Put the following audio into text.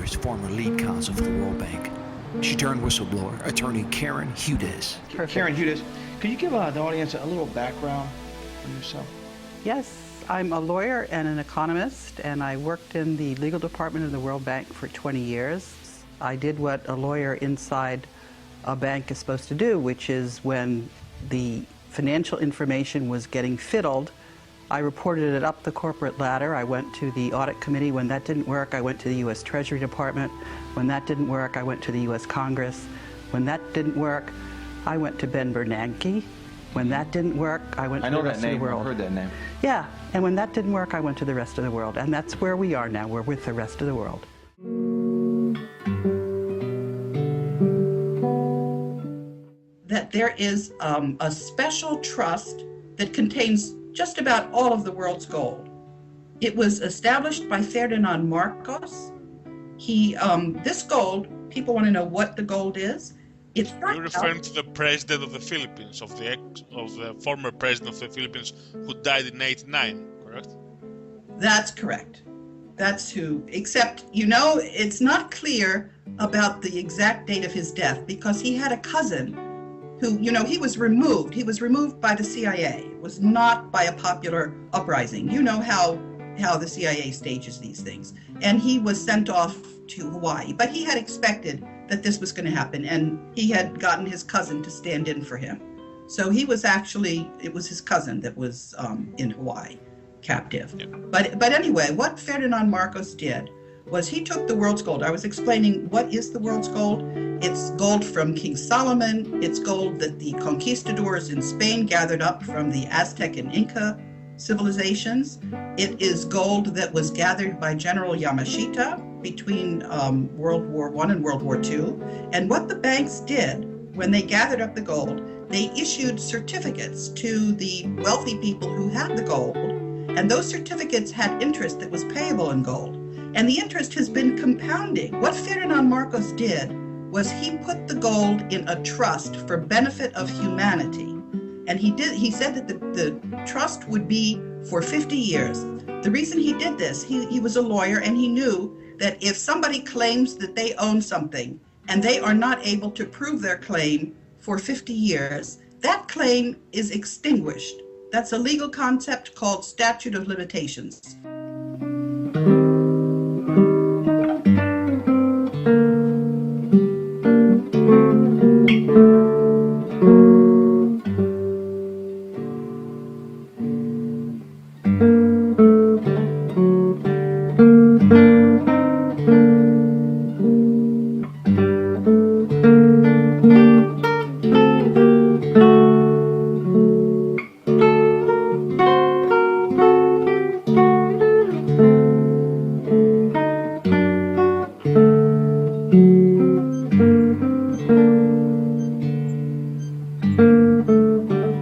years former lead counsel for the World Bank. She turned whistleblower, attorney Karen Hudes. Karen Hudes, could you give the audience a little background on yourself? Yes, I'm a lawyer and an economist, and I worked in the legal department of the World Bank for 20 years. I did what a lawyer inside a bank is supposed to do, which is when the financial information was getting fiddled, I reported it up the corporate ladder. I went to the audit committee. When that didn't work, I went to the U.S. Treasury Department. When that didn't work, I went to the U.S. Congress. When that didn't work, I went to Ben Bernanke. When that didn't work, I went to the rest of the world. I heard that name. Yeah, and when that didn't work, I went to the rest of the world. And that's where we are now. We're with the rest of the world. That there is a special trust that contains just about all of the world's gold. It was established by Ferdinand Marcos. This gold, people want to know what the gold is. You're referring to the president of the Philippines, of the former president of the Philippines who died in '89, correct? That's correct. That's who, except, it's not clear about the exact date of his death because he had a cousin who, he was removed. He was removed by the CIA. It was not by a popular uprising. You know how the CIA stages these things. And he was sent off to Hawaii. But he had expected that this was going to happen, and he had gotten his cousin to stand in for him. So it was his cousin that was in Hawaii, captive. Yeah. But anyway, what Ferdinand Marcos did was he took the world's gold. I was explaining what is the world's gold. It's gold from King Solomon. It's gold that the conquistadors in Spain gathered up from the Aztec and Inca civilizations. It is gold that was gathered by General Yamashita between World War I and World War II. And what the banks did when they gathered up the gold, they issued certificates to the wealthy people who had the gold. And those certificates had interest that was payable in gold. And the interest has been compounding. What Ferdinand Marcos did was he put the gold in a trust for benefit of humanity. And he said that the trust would be for 50 years. The reason he did this, he was a lawyer, and he knew that if somebody claims that they own something and they are not able to prove their claim for 50 years, that claim is extinguished. That's a legal concept called statute of limitations.